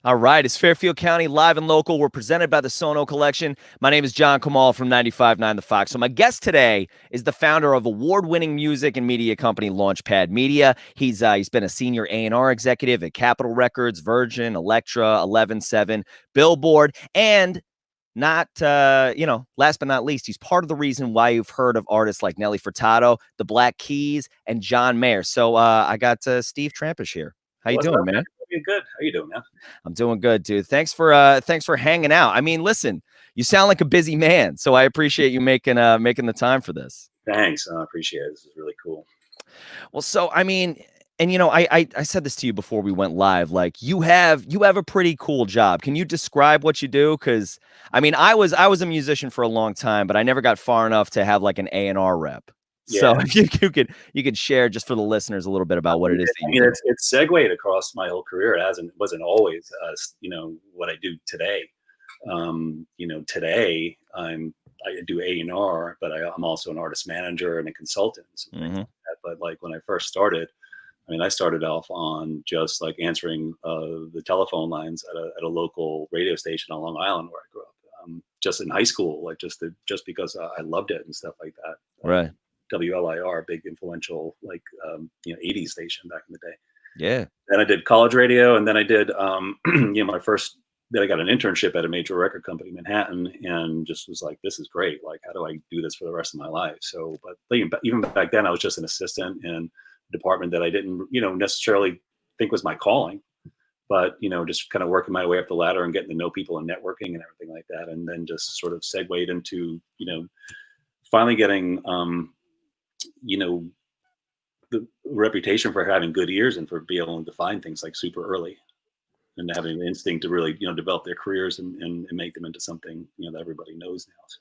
All right, it's Fairfield County Live and Local. We're presented by the Sono Collection. My name is John Kamal from 95.9 The Fox. So my guest today is the founder of award-winning music and media company Launchpad Media. He's been a senior A&R executive at Capitol Records, Virgin, Elektra, 11/7, Billboard, and last but not least, he's part of the reason why you've heard of artists like Nelly Furtado, the Black Keys, and John Mayer. So I got Steve Tramposch here. How you What's doing, up, man? man? Good. How you doing, man? I'm doing good, dude. Thanks for hanging out. I mean, listen, you sound like a busy man, so I appreciate you making the time for this. Thanks. I appreciate it. This is really cool. Well, so I mean, and I said this to you before we went live. Like you have a pretty cool job. Can you describe what you do? Because I mean, I was a musician for a long time, but I never got far enough to have like an A&R rep. So Yeah. if you could share just for the listeners a little bit about what it is that I you mean, do. it's segued across my whole career. Wasn't always, what I do today. Today I do A&R, but I'm also an artist manager and a consultant. And some things Hmm. like that. But like when I first started, I mean, I started off on just like answering the telephone lines at a local radio station on Long Island where I grew up. Just in high school, like just because I loved it and stuff like that. Right. WLIR, big influential 80s station back in the day. Yeah. Then I did college radio, and then I did my first. Then I got an internship at a major record company in Manhattan, and just was like, this is great. Like, how do I do this for the rest of my life? So, but even back then, I was just an assistant in a department that I didn't necessarily think was my calling, but just kind of working my way up the ladder and getting to know people and networking and everything like that, and then just sort of segued into finally getting the reputation for having good ears and for being able to find things like super early and having the instinct to really develop their careers and make them into something that everybody knows now. So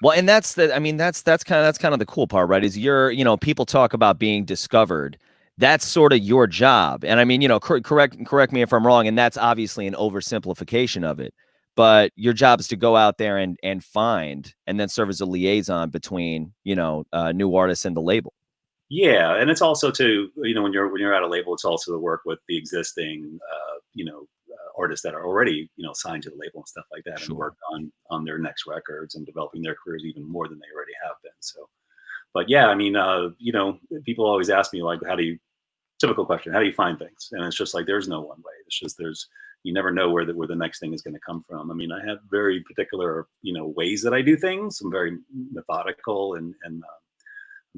Well, and that's kind of the cool part, right? Is people talk about being discovered. That's sort of your job. And I mean, correct me if I'm wrong, and that's obviously an oversimplification of it. But your job is to go out there and find and then serve as a liaison between, new artists and the label. yeah, and it's also to when you're at a label, it's also to work with the existing artists that are already signed to the label and stuff like that, and Sure. work on their next records and developing their careers even more than they already have been. So, but yeah, I mean, people always ask me like, how do you typical question, how do you find things? And it's just like there's no one way. It's just you never know where the next thing is going to come from. I mean, I have very particular ways that I do things. I'm very methodical, and I'm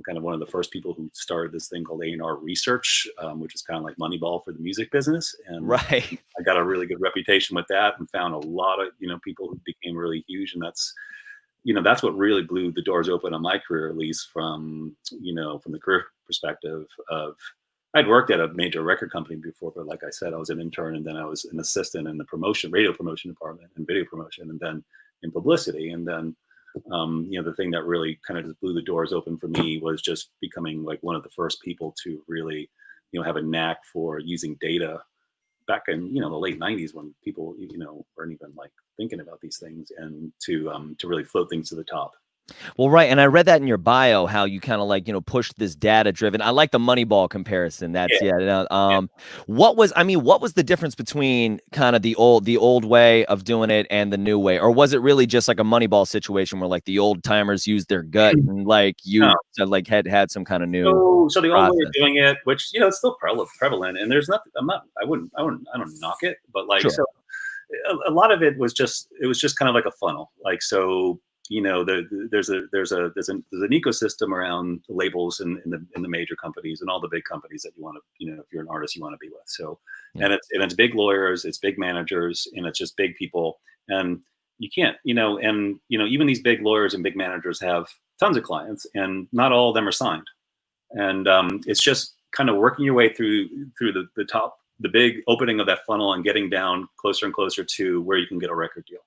kind of one of the first people who started this thing called A&R research, which is kind of like Moneyball for the music business. And Right. I got a really good reputation with that, and found a lot of people who became really huge. And that's what really blew the doors open on my career, at least from the career perspective of. I'd worked at a major record company before, but like I said, I was an intern, and then I was an assistant in the radio promotion department, and video promotion, and then in publicity. And then the thing that really kind of just blew the doors open for me was just becoming like one of the first people to really have a knack for using data back in the late 90s, when people weren't even like thinking about these things, and to really float things to the top. Well, right, and I read that in your bio how you kind of like pushed this data driven. I like the Moneyball comparison. That's Yeah, yeah. yeah. What was the difference between kind of the old way of doing it and the new way, or was it really just like a Moneyball situation where like the old timers used their gut and like No. you like had some kind of new So the old way of process? doing it, which it's still prevalent, and there's nothing. I don't knock it, but like Sure. so, a lot of it was just kind of like a funnel. Like so, there's an ecosystem around the labels in the major companies and all the big companies that you want to if you're an artist you want to be with. So, Yeah. and it's big lawyers, it's big managers, and it's just big people, and you can't even these big lawyers and big managers have tons of clients, and not all of them are signed. And it's just kind of working your way through the top, the big opening of that funnel, and getting down closer and closer to where you can get a record deal.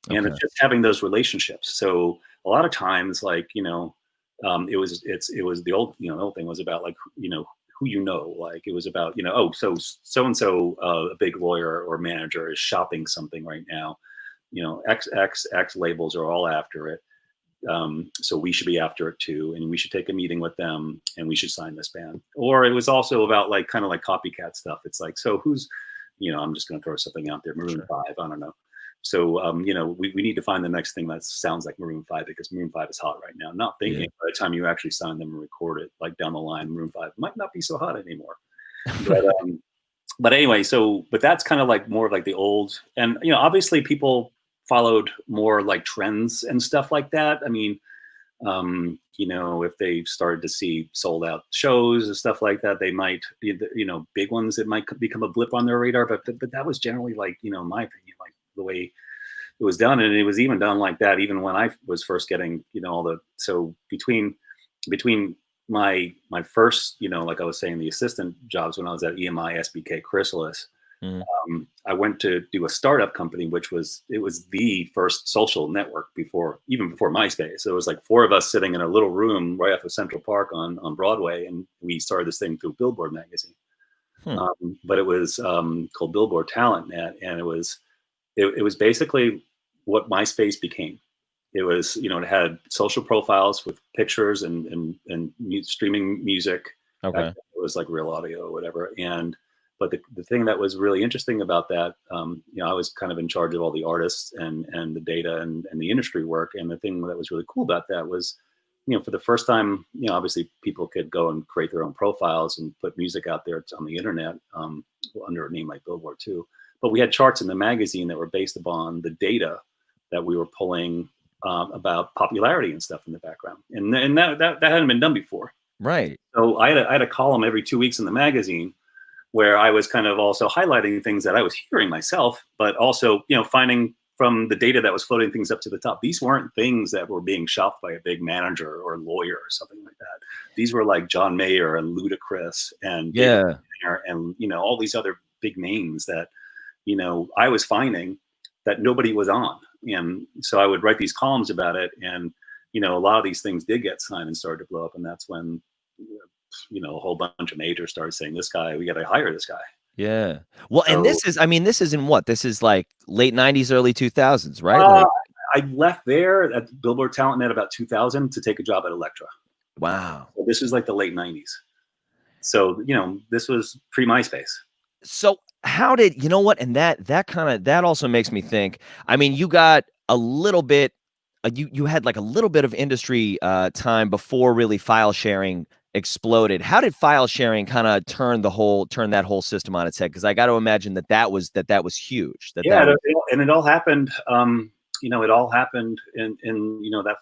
And Okay. it's just having those relationships. So a lot of times, like it was the old thing was about like who. Like it was about oh, so and so a big lawyer or manager is shopping something right now. X labels are all after it. So we should be after it too, and we should take a meeting with them, and we should sign this band. Or it was also about like kind of like copycat stuff. It's like, so I'm just going to throw something out there, Maroon Sure. 5, I don't know. So, we need to find the next thing that sounds like Maroon 5, because Maroon 5 is hot right now. Not thinking Yeah. by the time you actually sign them and record it, like down the line, Maroon 5 might not be so hot anymore. But, Right. but anyway, but that's kind of like more of like the old, and, obviously people followed more like trends and stuff like that. I mean, if they started to see sold out shows and stuff like that, they might, big ones, it might become a blip on their radar. But that was generally, like, in my opinion, like the way it was done. And it was even done like that even when I was first getting, all the, so between my first, like I was saying, the assistant jobs when I was at EMI, SBK, Chrysalis, Mhm. I went to do a startup company, which was the first social network even before MySpace. So it was like four of us sitting in a little room right off of Central Park on Broadway, and we started this thing through Billboard magazine. Hmm. But it was called Billboard Talent Net, and it was basically what MySpace became. It was, it had social profiles with pictures and streaming music. Back Okay. then it was like Real Audio or whatever. But the thing that was really interesting about that, I was kind of in charge of all the artists and the data and the industry work. And the thing that was really cool about that was, for the first time, obviously people could go and create their own profiles and put music out there on the internet, under a name like Billboard too. But we had charts in the magazine that were based upon the data that we were pulling, about popularity and stuff in the background, and that hadn't been done before. Right. So I had a column every 2 weeks in the magazine where I was kind of also highlighting things that I was hearing myself, but also, finding from the data that was floating things up to the top. These weren't things that were being shopped by a big manager or lawyer or something like that. These were like John Mayer and Ludacris and David Yeah. Singer and, all these other big names that, I was finding that nobody was on. And so I would write these columns about it. And, a lot of these things did get signed and started to blow up. And that's when, a whole bunch of majors started saying, this guy, we got to hire this guy. Yeah. Well, and So this is in what? This is like late 90s, early 2000s, right? uh, Like, I left there at Billboard Talent Net about 2000 to take a job at Elektra. wow. So this is like the late 90s. So, this was pre MySpace. So how did you know what? And that also makes me think. I mean, you got a little bit, you had like a little bit of industry time before really file sharing exploded. How did file sharing kind of turn that whole system on its head? Because I got to imagine that was huge. Yeah, That was and it all happened. It all happened in that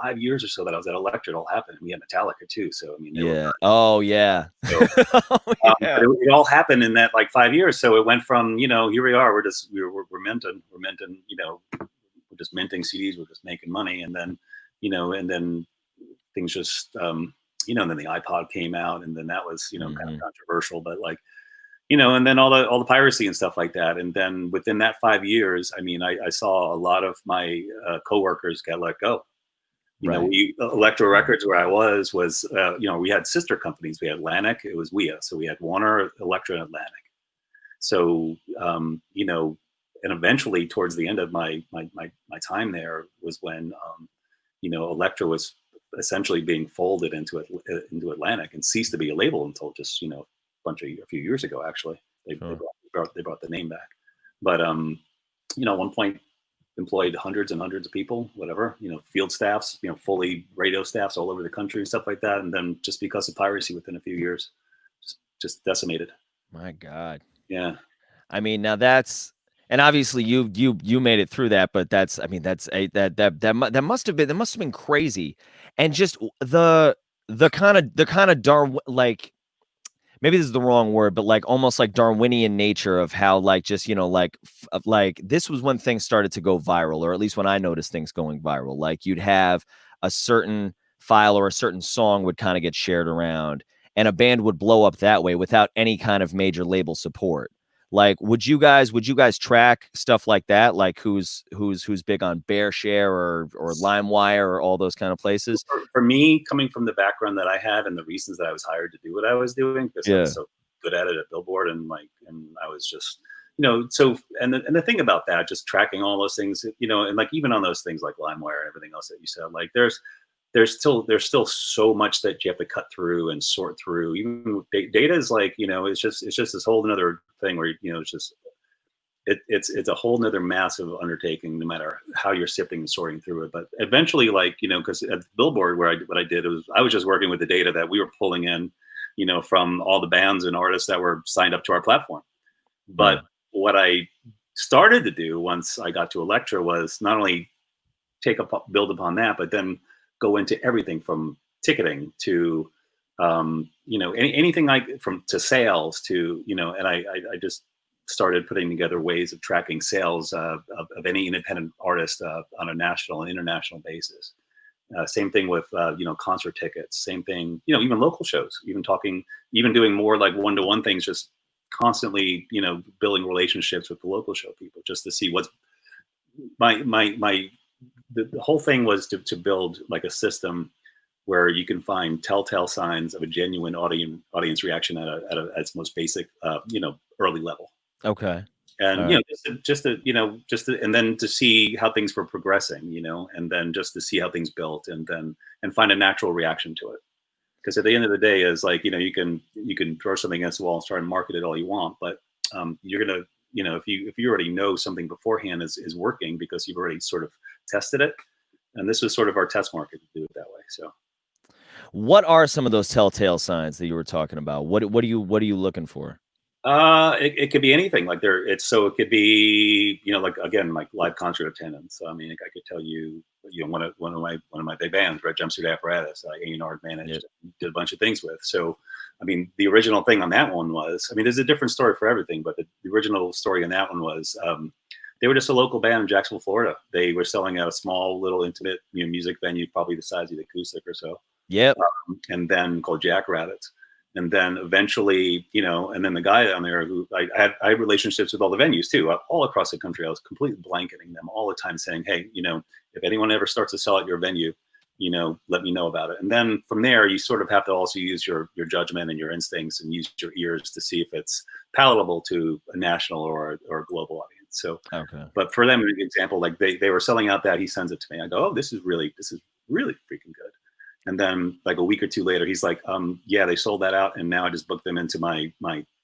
5 years or so that I was at Elektra. It all happened. We had Metallica too. So I mean, they were yeah. Oh yeah. so. Oh But yeah. it all happened in that like 5 years. So it went from, here we are. We're minting, we're just minting CDs. We're just making money, and then things just, and then the iPod came out, and then that was, kind of Mhm. controversial, but like, and then all the piracy and stuff like that. And then within that 5 years, I mean, I saw a lot of my coworkers get let go. Right. We Electro Right. Records, where I was, we had sister companies. We had Atlantic, it was WEA, so we had Warner, Electra, and Atlantic. So, and eventually towards the end of my time there was when, Electra was essentially being folded into Atlantic and ceased to be a label until just, a few years ago. Actually, Sure. they brought the name back, but at one point employed hundreds and hundreds of people, whatever, field staffs, fully radio staffs all over the country and stuff like that. And then just because of piracy within a few years, just decimated. My God. Yeah. I mean, now that's and obviously you made it through that, but that's I mean that's a that must have been crazy, and just the kind of like maybe this is the wrong word, but like almost like Darwinian nature of how like just like like this was when things started to go viral, or at least when I noticed things going viral. Like you'd have a certain file or a certain song would kind of get shared around, and a band would blow up that way without any kind of major label support. Like, would you guys track stuff like that? Like who's big on Bear Share or LimeWire or all those kind of places? For me, coming from the background that I had and the reasons that I was hired to do what I was doing, because I was Yeah. so good at it at Billboard, and I was just, so, and the thing about that, just tracking all those things, and like even on those things like LimeWire and everything else that you said, like there's still so much that you have to cut through and sort through. Even with data is like, it's just this whole another thing where, it's just, it's a whole nother massive undertaking, no matter how you're sifting and sorting through it. But eventually, like, because at Billboard, what I did was I was just working with the data that we were pulling in, from all the bands and artists that were signed up to our platform. But Right. what I started to do once I got to Electra was not only build upon that, but then go into everything from ticketing to, anything like from to sales to, and I just started putting together ways of tracking sales of any independent artist on a national and international basis. Same thing with concert tickets. Same thing, even local shows. Even doing more like one-to-one things. Just constantly, building relationships with the local show people, just to see what's my the whole thing was to build like a system where you can find telltale signs of a genuine audience reaction at its most basic, early level. Okay. And All right. and then to see how things were progressing, and then just to see how things built, and find a natural reaction to it. Because at the end of the day, is like, you can throw something against the wall and try and market it all you want, but you're gonna, if you already know something beforehand is working because you've already sort of tested it, and this was sort of our test market to do it that way. So What are some of those telltale signs that you were talking about? What are you looking for? it could be anything. Like it could be, like, again, like live concert attendance. So, I mean, I could tell you, one of my big bands, Red Jumpsuit Apparatus, A&R managed, Yep. did a bunch of things with. So, I mean, the original thing on that one was, I mean, there's a different story for everything, but the original story on that one was, they were just a local band in Jacksonville, Florida. They were selling at a small little intimate, music venue, probably the size of the Acoustic or so. Yep. And then called Jackrabbits. And then eventually, and then the guy down there who I had relationships with all the venues too, all across the country. I was completely blanketing them all the time, saying, hey, if anyone ever starts to sell at your venue, let me know about it. And then from there, you sort of have to also use your judgment and your instincts, and use your ears to see if it's palatable to a national or a global audience. So, Okay. but for them, an example, like they were selling out that, he sends it to me. I go, oh, this is really freaking good. And then like a week or two later, he's like, yeah, they sold that out, and now I just booked them into my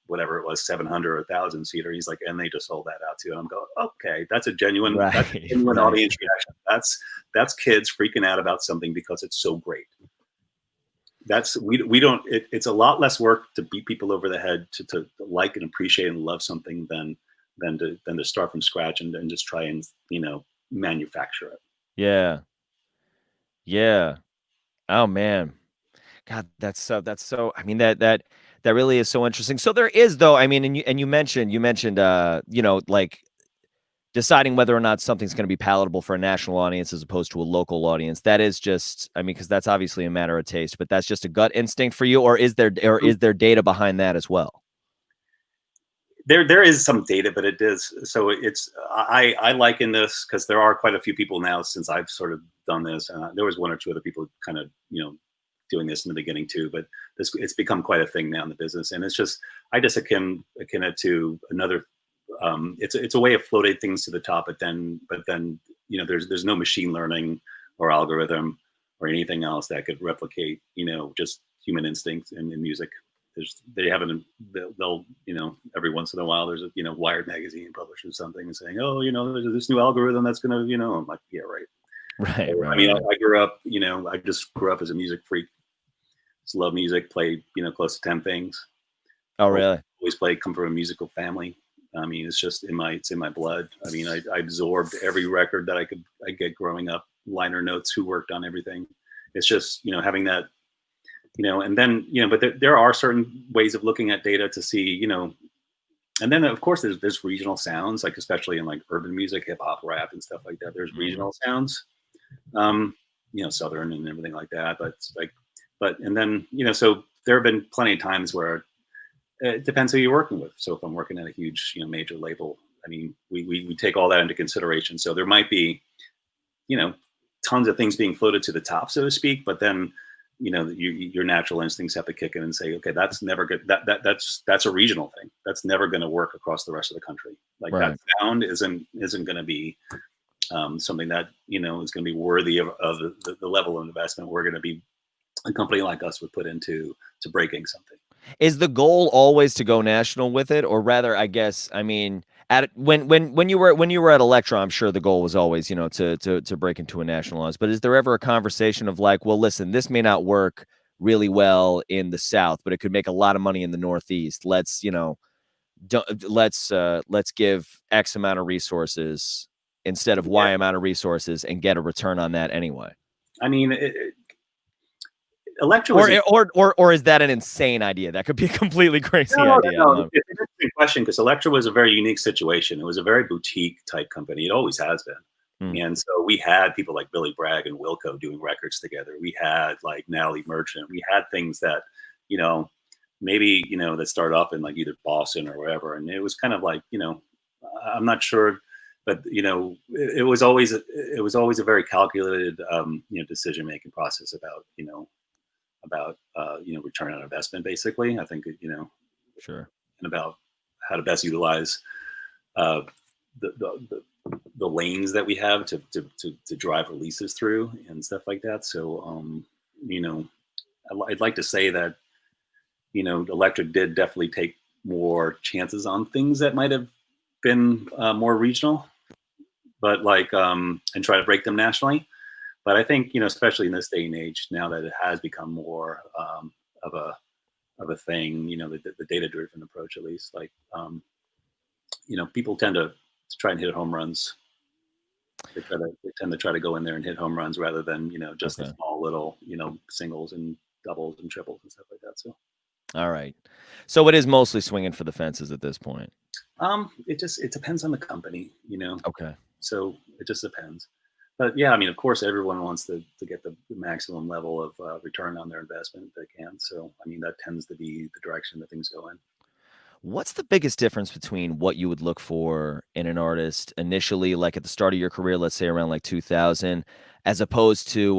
whatever it was, 700 or 1,000 seater. He's like, and they just sold that out too. And I'm going, okay, that's a genuine, Right. Right. audience reaction. That's kids freaking out about something because it's so great. We don't. It's a lot less work to beat people over the head to like and appreciate and love something than to start from scratch and just try and manufacture it. Yeah. Yeah. Oh man. God, that's so I mean that really is so interesting. So there is though, I mean, and you mentioned like deciding whether or not something's going to be palatable for a national audience as opposed to a local audience. That is just, I mean, because that's obviously a matter of taste, but that's just a gut instinct for you, or is there data behind that as well? There is some data, but it is, so it's, I liken this because there are quite a few people now since I've sort of done this, and there was one or two other people kind of doing this in the beginning too, but it's become quite a thing now in the business, and it's just, I just akin it to another, it's a way of floating things to the top, but then there's no machine learning or algorithm or anything else that could replicate just human instinct in music. They haven't, they'll every once in a while there's a Wired magazine publishes something and saying, oh, there's this new algorithm that's gonna, I'm like, yeah, right. Right. So, Right. I mean, Right. I grew up, I just grew up as a music freak. Just love music, played close to 10 things. Oh, really? Always played, come from a musical family. I mean, it's in my blood. I mean, I absorbed every record that I get growing up, liner notes, who worked on everything. It's just, having that, and then, but there are certain ways of looking at data to see, and then of course there's regional sounds, like especially in like urban music, hip hop, rap and stuff like that. There's regional sounds, Southern and everything like that. And then, so there have been plenty of times where it depends who you're working with. So if I'm working at a huge, major label, I mean, we take all that into consideration. So there might be, tons of things being floated to the top, so to speak, but then, your natural instincts have to kick in and say, okay, that's never good. That's a regional thing. That's never going to work across the rest of the country. Like Right. that sound isn't going to be, something that, is going to be worthy of the level of investment we're going to be, a company like us would put into to breaking something. Is the goal always to go national with it, or rather, I guess, I mean, at when you were at Electra, I'm sure the goal was always, to break into a national launch. But is there ever a conversation of like, well, listen, this may not work really well in the South, but it could make a lot of money in the Northeast. Let's, let's give X amount of resources instead of Y Yeah. amount of resources and get a return on that anyway. I mean, Electra was or is that an insane idea? That could be a completely crazy no, idea. no, no. It's an interesting question because Electra was a very unique situation. It was a very boutique type company. It always has been. And so we had people like Billy Bragg and Wilco doing records together. We had like Natalie Merchant. We had things that, maybe, that started off in like either Boston or wherever. And it was kind of like, I'm not sure, but it was always a very calculated, decision-making process about, return on investment, basically. I think, Sure. and about how to best utilize the lanes that we have to drive releases through and stuff like that. So, I'd like to say that, Electric did definitely take more chances on things that might have been more regional, but like, and try to break them nationally. But I think, especially in this day and age, now that it has become more of a thing, the data driven approach, at least, like, people tend to try and hit home runs. They tend to try to go in there and hit home runs rather than, just the small little, singles and doubles and triples and stuff like that. So, all right. So it is mostly swinging for the fences at this point. it depends on the company, Okay. So it just depends. But yeah, I mean, of course, everyone wants to get the maximum level of return on their investment they can. So, I mean, that tends to be the direction that things go in. What's the biggest difference between what you would look for in an artist initially, like at the start of your career, let's say around like 2000, as opposed to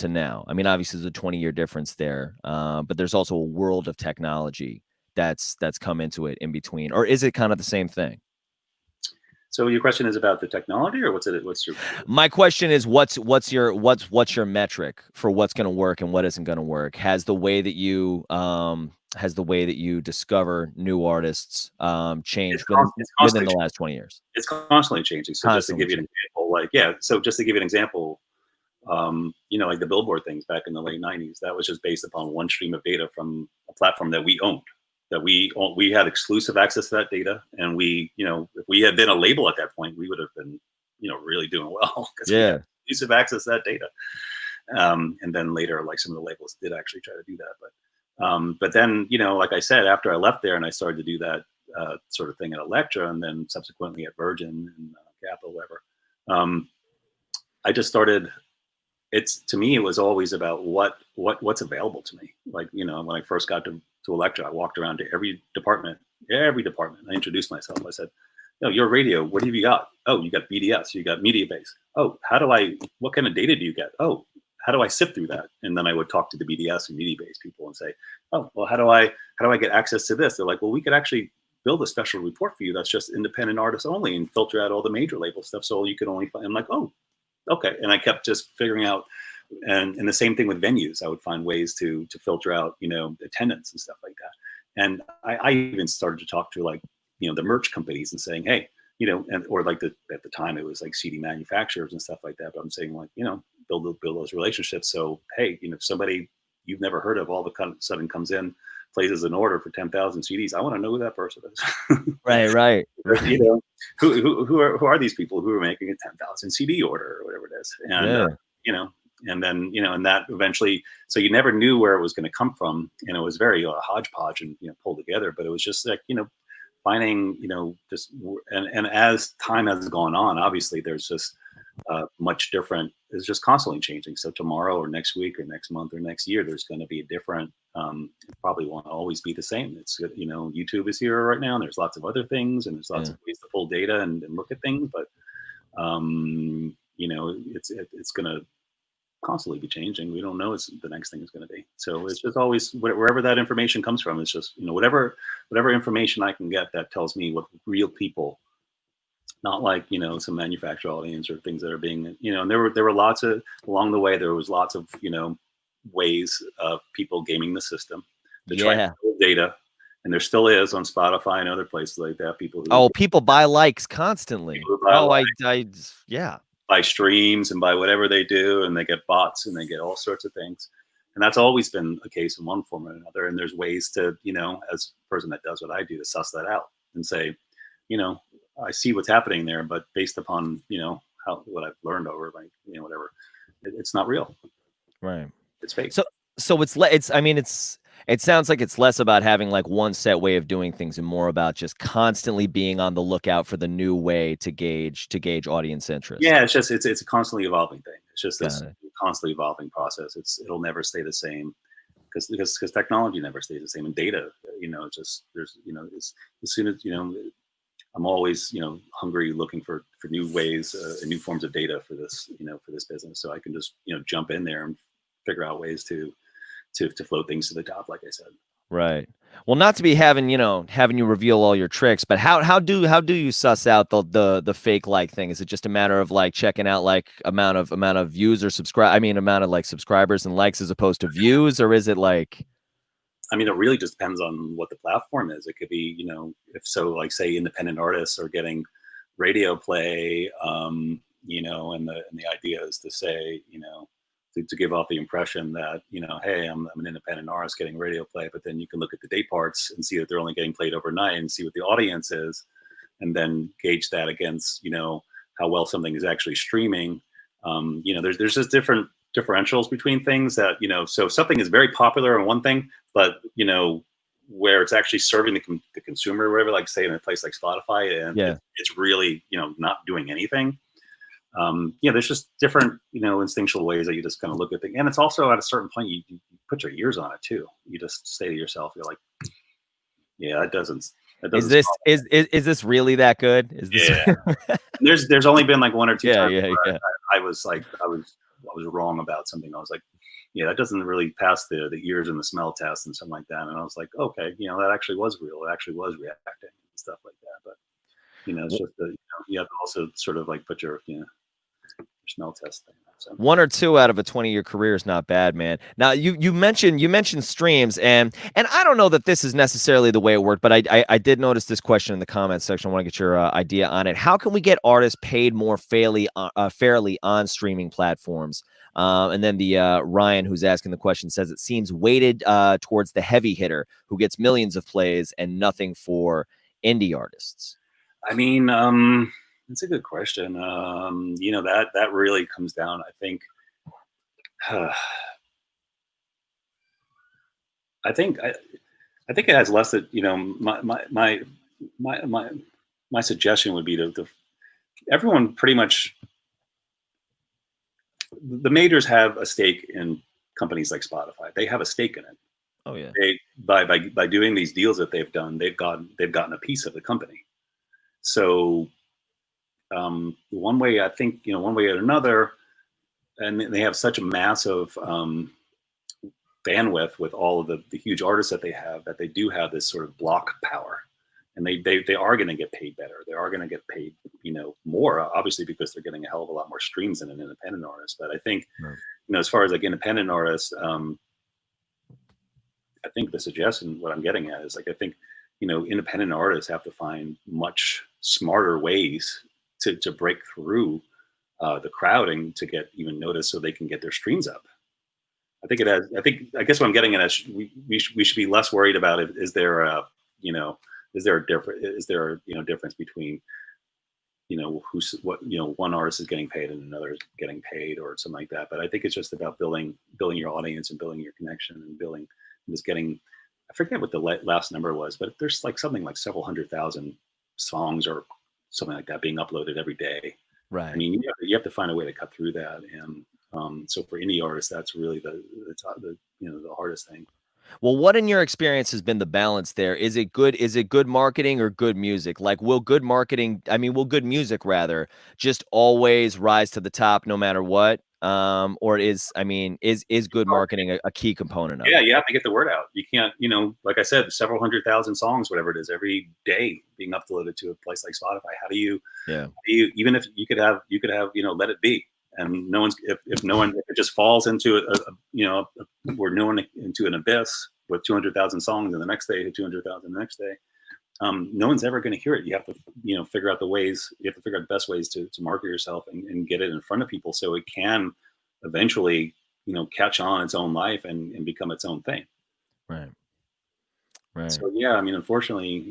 now? I mean, obviously there's a 20-year difference there, but there's also a world of technology that's come into it in between, or is it kind of the same thing? So your question is about the technology, or what's your? My question is, what's your metric for what's going to work and what isn't going to work? Has the way that you discover new artists changed within the last 20 years? It's constantly changing. So just to give you an example, just to give you an example, like the Billboard things back in the late '90s, that was just based upon one stream of data from a platform that we owned. That we had exclusive access to that data, and if we had been a label at that point, we would have been, really doing well because we had exclusive access to that data. And then later, like some of the labels did actually try to do that, but then, like I said, after I left there and I started to do that sort of thing at Elektra, and then subsequently at Virgin and Capitol, whatever, I just started. To me, it was always about what's available to me. Like, when I first got to Elektra, I walked around to every department. I introduced myself. I said, your radio, what have you got? Oh, you got BDS, you got Mediabase. Oh, what kind of data do you get? Oh, how do I sift through that? And then I would talk to the BDS and Mediabase people and say, oh, well, how do I get access to this? They're like, well, we could actually build a special report for you that's just independent artists only and filter out all the major label stuff. So you can only find, I'm like, oh, okay. And I kept just figuring out, and the same thing with venues. I would find ways to filter out, attendance and stuff like that. And I even started to talk to like, the merch companies and saying, hey, or like at the time it was like CD manufacturers and stuff like that. But I'm saying like, build those relationships. So, hey, somebody you've never heard of all of a sudden comes in, places an order for 10,000 CDs. I want to know who that person is. Right. Who are these people who are making a 10,000 CD order or whatever it is? And, and then, and that eventually, so you never knew where it was going to come from. And it was very hodgepodge and, pulled together, but it was just like, finding, just, and as time has gone on, obviously there's just much different, it's just constantly changing. So tomorrow or next week or next month or next year, there's going to be a different, probably won't always be the same. It's, YouTube is here right now, and there's lots of other things, and there's lots of ways to pull data and look at things, but, it's going to constantly be changing. We don't know what the next thing is going to be. So it's just always wherever that information comes from. It's just, whatever information I can get that tells me what real people not like, you know, some manufactured audience or things that are being, you know, and there were lots of, along the way there was lots of, you know, ways of people gaming the system to try and Yeah. steal data, and there still is on Spotify and other places like that, people who Oh, people buy likes constantly. buy Oh, yeah. by streams and by whatever they do, and they get bots and they get all sorts of things. And that's always been a case in one form or another. And there's ways to, you know, as a person that does what I do, to suss that out and say, you know, I see what's happening there, but based upon, you know, how, what I've learned over, like, you know, whatever, it's not real. Right. It's fake. So it sounds like it's less about having like one set way of doing things and more about just constantly being on the lookout for the new way to gauge audience interest. Yeah, it's just it's a constantly evolving thing. It's just this Got it. constantly evolving process. It'll never stay the same because technology never stays the same, and data, you know, just there's, you know, as soon as, you know, I'm always, you know, hungry, looking for new ways and new forms of data for this, you know, for this business, so I can just, you know, jump in there and figure out ways to float things to the top, like I said. Right. Well, not to be having you reveal all your tricks, but how do you suss out the fake like thing? Is it just a matter of like checking out like amount of views or amount of like subscribers and likes as opposed to views, or is it like? I mean, it really just depends on what the platform is. It could be, you know, if so, like say independent artists are getting radio play, you know, and the idea is to say, you know, to give off the impression that, you know, hey, I'm an independent artist getting radio play, but then you can look at the day parts and see that they're only getting played overnight and see what the audience is, and then gauge that against, you know, how well something is actually streaming. You know, there's just different differentials between things that, you know, so if something is very popular on one thing, but, you know, where it's actually serving the consumer or whatever, like say in a place like Spotify, and Yeah. it's really, you know, not doing anything. Yeah, there's just different, you know, instinctual ways that you just kind of look at things. And it's also at a certain point, you put your ears on it too. You just say to yourself, you're like, yeah, that doesn't Is this really that good? Is this? Yeah. There's only been like one or two times Yeah. where I was like, I was wrong about something. I was like, yeah, that doesn't really pass the ears and the smell test and something like that. And I was like, okay, you know, that actually was real. It actually was reacting and stuff like that. But, you know, it's just you know, you have to also sort of like put your, you know, your smell test thing. So. One or two out of a 20-year career is not bad, man. Now you mentioned streams, and I don't know that this is necessarily the way it worked, but I did notice this question in the comments section. I want to get your idea on it. How can we get artists paid more fairly on streaming platforms? And then the Ryan, who's asking the question, says it seems weighted towards the heavy hitter who gets millions of plays and nothing for indie artists. I mean, that's a good question. You know, that really comes down, I think. I think it has less that, you know, my suggestion would be to everyone pretty much, the majors have a stake in companies like Spotify. They have a stake in it. Oh yeah. They by doing these deals that they've done, they've gotten a piece of the company. So one way, I think, you know, one way or another, and they have such a massive bandwidth with all of the huge artists that they have, that they do have this sort of block power, and they are going to get paid better. They are going to get paid, you know, more, obviously, because they're getting a hell of a lot more streams than an independent artist. But I think, you know, as far as like independent artists, I think the suggestion, what I'm getting at is like, I think, you know, independent artists have to find much smarter ways to break through the crowding to get even noticed, so they can get their streams up. I guess what I'm getting at is we should be less worried about it. Is there a difference between, you know, what, you know, one artist is getting paid and another is getting paid or something like that. But I think it's just about building your audience and building your connection and just getting, I forget what the last number was, but there's like something like several 100,000 songs or something like that being uploaded every day. Right. I mean, you have to find a way to cut through that. And so for indie artists, that's really the you know, the hardest thing. Well, what in your experience has been the balance there? Is it good marketing or good music? Like, will good music rather just always rise to the top no matter what? Or is good marketing a key component of Yeah, it? you have to get the word out. You can't, like I said, several 100,000 songs, whatever it is, every day being uploaded to a place like Spotify. How do you, Yeah. even if you could have, let it be, and no one's, if no one, if it just falls into we're no one into an abyss with 200,000 songs, and the next day 200,000 the next day, no one's ever going to hear it. You have to, figure out the ways. You have to figure out the best ways to market yourself and get it in front of people so it can eventually, catch on its own life and become its own thing. Right. Right. So yeah, I mean, unfortunately,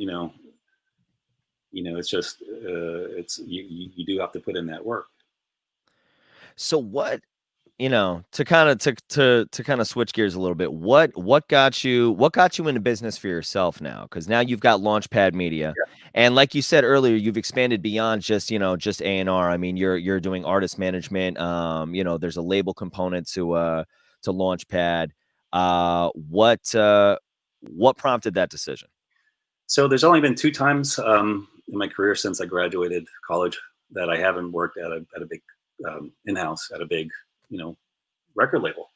it's just it's you do have to put in that work. So what, to kind of to kind of switch gears a little bit, what got you into business for yourself now? Because now you've got Launchpad Media, Yeah. and like you said earlier, you've expanded beyond just just A&R. I mean, you're doing artist management. There's a label component to Launchpad. What prompted that decision? So there's only been 2 times in my career since I graduated college that I haven't worked at a big in-house at a big record label.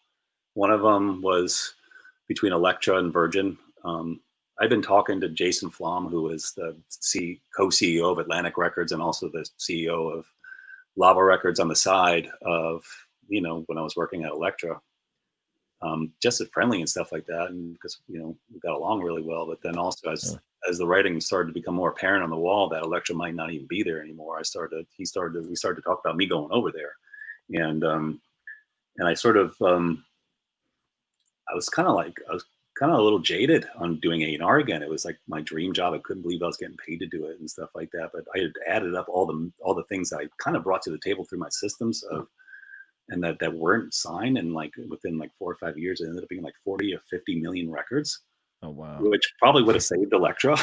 One of them was between Elektra and Virgin. I've been talking to Jason Flom, who is the co-CEO of Atlantic Records and also the CEO of Lava Records on the side of, when I was working at Elektra, just as friendly and stuff like that. And because, we got along really well, but then also as the writing started to become more apparent on the wall that Elektra might not even be there anymore, we started to talk about me going over there. And I sort of, I was kind of a little jaded on doing A&R again. It was like my dream job. I couldn't believe I was getting paid to do it and stuff like that. But I had added up all the things that I kind of brought to the table through my systems and that weren't signed. And like within like 4 or 5 years, it ended up being like 40 or 50 million records. Oh wow! Which probably would have saved Elektra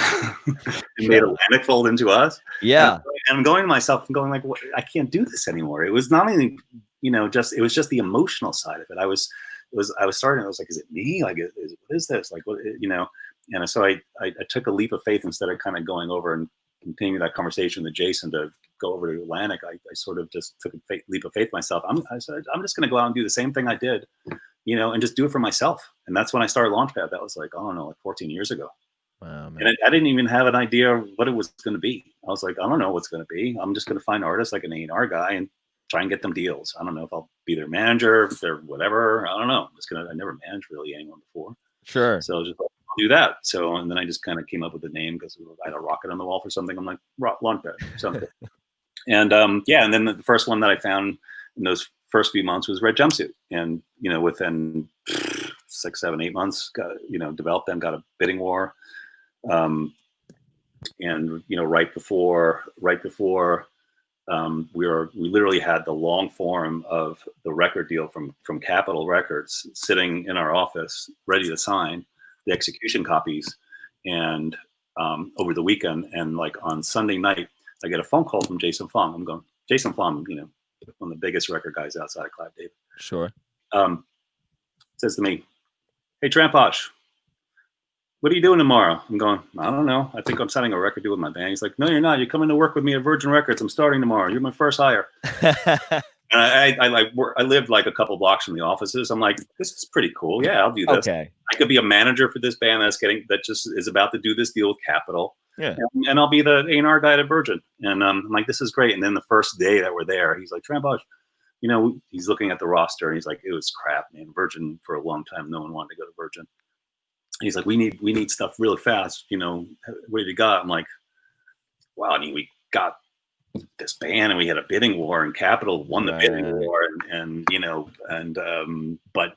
and made Atlantic fold into us. Yeah. And I'm going to myself and going like, well, I can't do this anymore. It was not only, it was just the emotional side of it. I was starting, I was like, is it me? Like, what is this? Like, what, And so I took a leap of faith instead of kind of going over and continuing that conversation with Jason to go over to Atlantic. I sort of just took a leap of faith myself. I said, I'm just going to go out and do the same thing I did, and just do it for myself. And that's when I started Launchpad. That was like, I don't know, like 14 years ago. Wow, man. And I didn't even have an idea what it was going to be. I was like, I don't know what's going to be. I'm just going to find artists like an A&R guy and try and get them deals. I don't know if I'll be their manager, their whatever. I don't know. I never managed really anyone before. Sure. So I was just like, I'll do that. So, and then I just kind of came up with the name because I had a rocket on the wall for something. I'm like, Launchpad, something. And and then the first one that I found in those first few months was Red Jumpsuit. And, within 6, 7, 8 months, developed them, got a bidding war. And, right before we literally had the long form of the record deal from Capitol Records sitting in our office, ready to sign the execution copies. And over the weekend, and like on Sunday night, I get a phone call from Jason Flom. I'm going, Jason Flom, one of the biggest record guys outside of Clive David. Sure. Says to me, hey, Tramposch, what are you doing tomorrow? I'm going, I don't know. I think I'm signing a record deal with my band. He's like, no, you're not. You're coming to work with me at Virgin Records. I'm starting tomorrow. You're my first hire. And I lived like a couple blocks from the offices. I'm like, this is pretty cool. Yeah, I'll do this. Okay. I could be a manager for this band that just is about to do this deal with Capitol. Yeah. And I'll be the A&R guy at Virgin. And I'm like, this is great. And then the first day that we're there, he's like, Tramposch, he's looking at the roster and he's like, it was crap, man. Virgin for a long time, no one wanted to go to Virgin. He's like, we need stuff really fast. What have you got? I'm like, wow. I mean, we got this band and we had a bidding war and Capitol won the bidding war but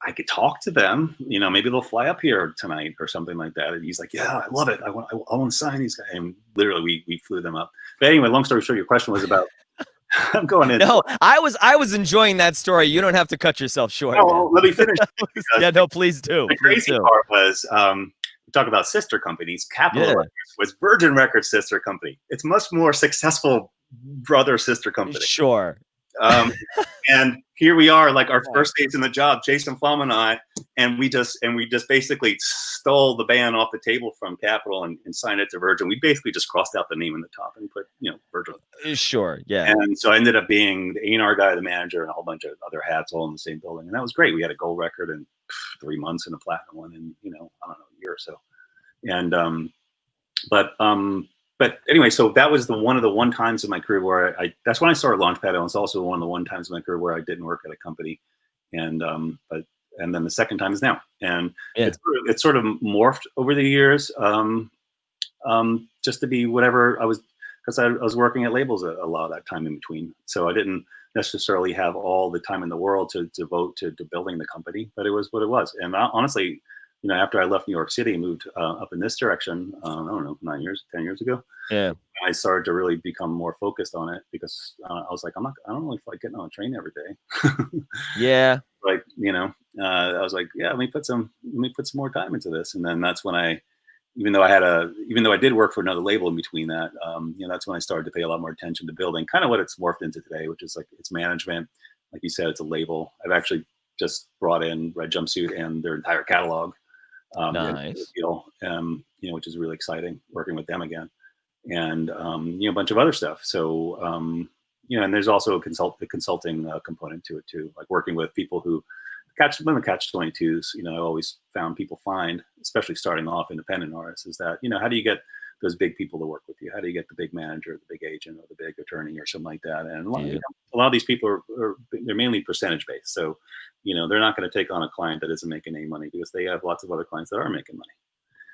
I could talk to them, maybe they'll fly up here tonight or something like that. And he's like, yeah, I love it. I want to sign these guys. And literally we flew them up. But anyway, long story short, your question was about, I'm going in. No, I was enjoying that story. You don't have to cut yourself short. Oh, well, let me finish. Yeah, no, please do. The crazy part was, we talk about sister companies. Capitol Records was Virgin Records' sister company. It's much more successful brother sister company. Sure. And here we are, like our first days in the job, Jason Flum and I, and we just basically stole the band off the table from Capitol and signed it to Virgin. We basically just crossed out the name in the top and put, Virgin. Sure, yeah. And so I ended up being the A&R guy, the manager, and a whole bunch of other hats all in the same building. And that was great. We had a gold record in 3 months and a platinum one in, I don't know, a year or so. And but anyway, so that was one of the one times in my career where that's when I started Launchpad. And it's also one of the one times in my career where I didn't work at a company. And then the second time is now. And it's sort of morphed over the years, just to be whatever I was, because I was working at labels a lot of that time in between. So I didn't necessarily have all the time in the world to devote to building the company, but it was what it was. And honestly, after I left New York City and moved up in this direction, I don't know, 10 years ago, I started to really become more focused on it, because I was like, I don't really feel like getting on a train every day. Yeah. Like, I was like, let me put some more time into this. And then that's when even though I did work for another label in between that, that's when I started to pay a lot more attention to building kind of what it's morphed into today, which is like it's management. Like you said, it's a label. I've actually just brought in Red Jumpsuit and their entire catalog. Nice. Deal, which is really exciting, working with them again, and a bunch of other stuff. So and there's also a consulting component to it too, like working with people who catch 22s. I always found people find, especially starting off independent artists, is that how do you get those big people to work with you? How do you get the big manager, the big agent, or the big attorney, or something like that? And a lot of these people they're mainly percentage based. So, they're not going to take on a client that isn't making any money, because they have lots of other clients that are making money.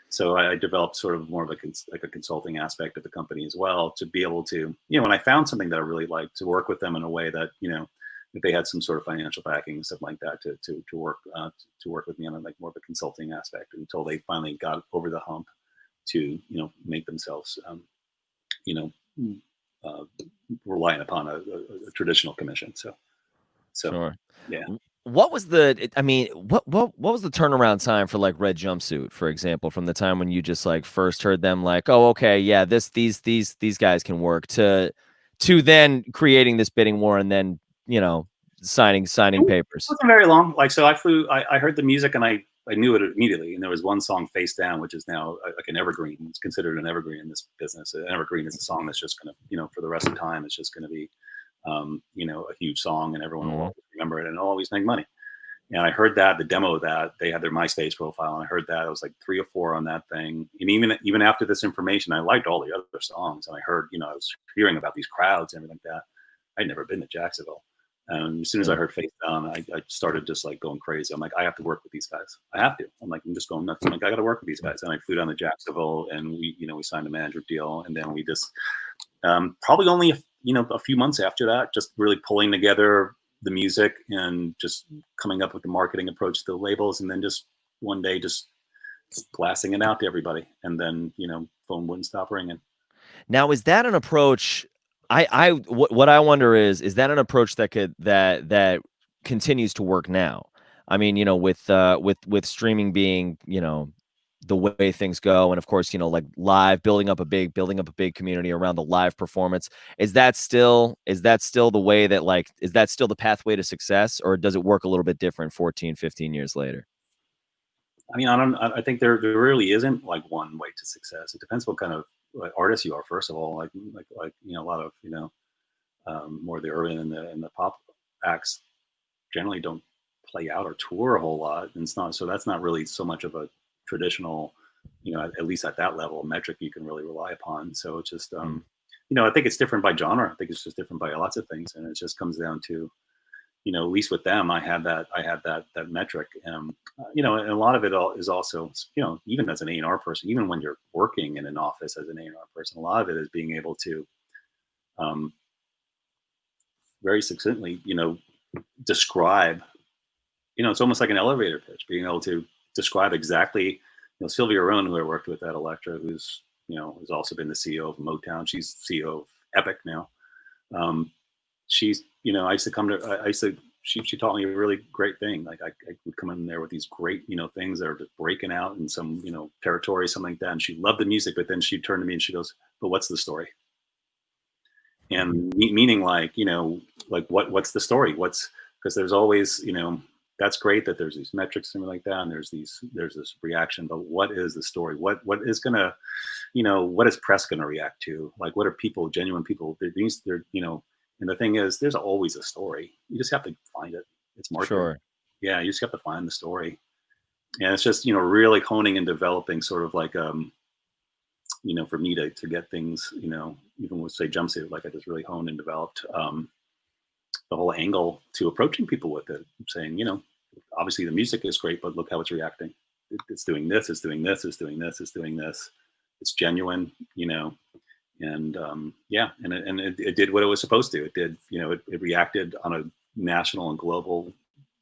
So I developed sort of more of a consulting aspect of the company as well, to be able to, when I found something that I really liked, to work with them in a way that, if they had some sort of financial backing and stuff like that, to work with me on like more of a consulting aspect, until they finally got over the hump to make themselves reliant upon a traditional commission. So Sure. yeah. What was what was the turnaround time for like Red Jumpsuit, for example, from the time when you just like first heard them like, oh, okay, yeah, these guys can work, to then creating this bidding war, and then signing papers? It wasn't very long. Like, so I heard the music and I knew it immediately. And there was one song, Face Down, which is now like an evergreen. It's considered an evergreen in this business. An evergreen is a song that's just going to, for the rest of time, it's just going to be, a huge song, and everyone will always remember it and always make money. And I heard that, the demo of that, they had their MySpace profile, and I heard that. I was like 3 or 4 on that thing. And even after this information, I liked all the other songs. And I heard, I was hearing about these crowds and everything like that. I'd never been to Jacksonville. And as soon as I heard Face Down, I started just like going crazy. I'm like, I have to work with these guys. I have to. I'm just going nuts. I'm like, I got to work with these guys. And I flew down to Jacksonville, and we signed a management deal. And then we just probably only a few months after that, just really pulling together the music and just coming up with the marketing approach to the labels, and then just one day just blasting it out to everybody, and then phone wouldn't stop ringing. Now, is that an approach? What I wonder is that an approach that continues to work now? I mean, with streaming being, the way things go, and of course, like live, building up a big community around the live performance. Is that still the way that, like, is that still the pathway to success, or does it work a little bit different 14, 15 years later? I mean, I think there really isn't like one way to success. It depends what kind of artist you are, first of all. Like a lot of more of the urban and the pop acts generally don't play out or tour a whole lot, and that's not really so much of a traditional, at least at that level, metric you can really rely upon. So it's just I think it's different by genre. I think it's just different by lots of things, and it just comes down to at least with them, I had that metric. And a lot of it is also, even as an A&R person, even when you're working in an office as an A&R person, a lot of it is being able to very succinctly, describe, it's almost like an elevator pitch, being able to describe exactly, Sylvia Rohn, who I worked with at Elektra, who's, has also been the CEO of Motown. She's CEO of Epic now. She's, she taught me a really great thing. Like I would come in there with these great, things that are just breaking out in some, territory, something like that. And she loved the music, but then she'd turn to me and she goes, but what's the story? and meaning like, like what's the story? Because there's always, that's great that there's these metrics and like that, and there's this reaction, but what is the story? What is gonna, what is press gonna react to? Like, what are people, genuine people? And the thing is, there's always a story. You just have to find it. It's marketing. Sure. Yeah, you just have to find the story, and it's just really honing and developing sort of like for me to get things, even with say jumpsuit, like I just really honed and developed the whole angle to approaching people with it, saying, obviously the music is great, but look how it's reacting. It's doing this, it's doing this, it's doing this, it's doing this. It's genuine, and yeah, and it did what it was supposed to. It did, it reacted on a national and global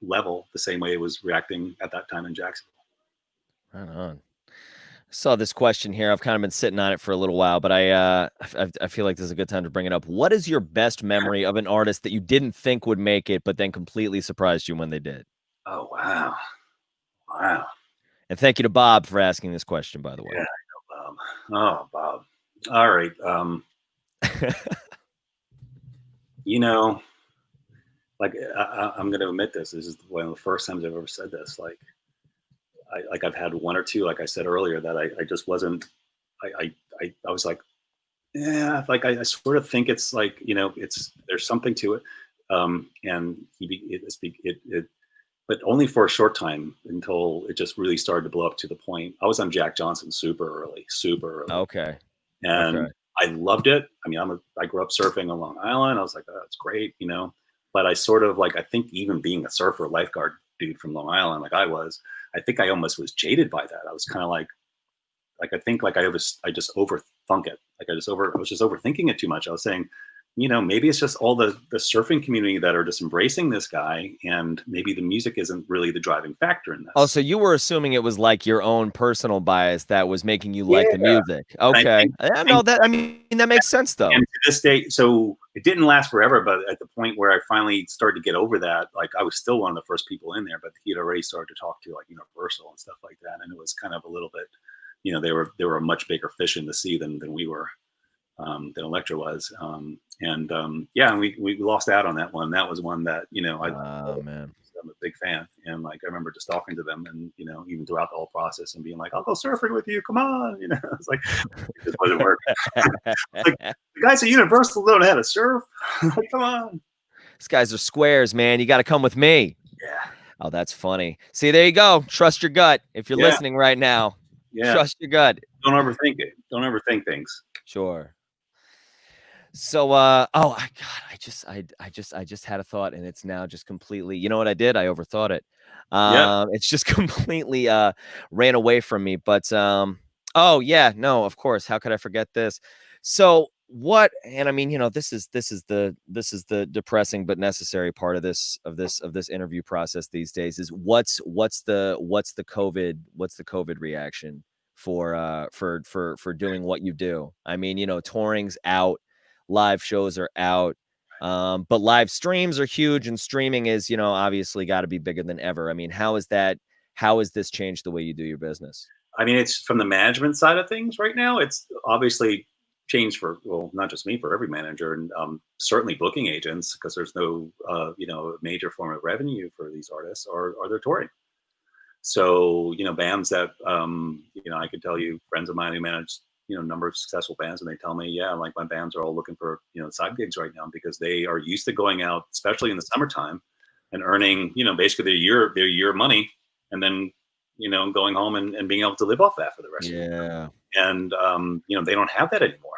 level the same way it was reacting at that time in Jacksonville. Right on. Saw this question here. I've kind of been sitting on it for a little while, but I feel like this is a good time to bring it up. What is your best memory of an artist that you didn't think would make it, but then completely surprised you when they did? Oh wow, wow. And thank you to Bob for asking this question, by the way. Yeah, I know, Bob. Oh, Bob. All right. You know, like I'm going to admit this. This is one of the first times I've ever said this. Like, I've had one or two, like I said earlier, that I just wasn't. I was like, yeah, like I sort of think it's like there's something to it, and but only for a short time until it just really started to blow up to the point. I was on Jack Johnson super early, Okay. and Okay. I loved it. I mean, I grew up surfing on Long Island. I was like, oh, that's great, But I sort of like, I think even being a surfer lifeguard dude from Long Island, like I was, I think I almost was jaded by that. I was kind of like I think like I just overthunk it. Like I was just overthinking it too much. I was saying, maybe it's just all the surfing community that are just embracing this guy, and maybe the music isn't really the driving factor in Oh, this. so you were assuming it was like your own personal bias that was making you like the Yeah. music. And I Okay. think, Yeah, I no, think that I mean that makes sense and though. to this day, so it didn't last forever, but at the point where I finally started to get over that, like I was still one of the first people in there, but he had already started to talk to like Universal and stuff like that. And it was kind of a little bit, they were a much bigger fish in the sea than we were, than Electra was. Yeah, and we lost out on that one. That was one that, Oh man. I'm a big fan. And like, I remember just talking to them and, even throughout the whole process and being like, I'll go surfing with you. Come on. It's like, it just wasn't working. Like, the guys at Universal don't know how to surf. Like, come on. These guys are squares, man. You got to come with me. Yeah. Oh, that's funny. See, there you go. Trust your gut. If you're Yeah. listening right now, Yeah. trust your gut. Don't overthink it. Don't overthink things. Sure. So, oh, I just had a thought, and it's now just completely. You know what I did? I overthought it. Yeah. It's just completely ran away from me. But oh yeah, no, of course. How could I forget this? So what? And I mean, this is the depressing but necessary part of this interview process these days. Is what's the COVID reaction for doing what you do? I mean, touring's out, live shows are out, but live streams are huge, and streaming is, obviously got to be bigger than ever. I mean, how has this changed the way you do your business? I mean, it's from the management side of things right now. It's obviously changed for, well, not just me, for every manager, and certainly booking agents, because there's no, major form of revenue for these artists, or their touring. So, bands that, I could tell you, friends of mine who manage, a number of successful bands, and they tell me, yeah, like my bands are all looking for, side gigs right now, because they are used to going out, especially in the summertime, and earning, basically their year money, and then, going home and being able to live off that for the rest of the year. Yeah. And, they don't have that anymore.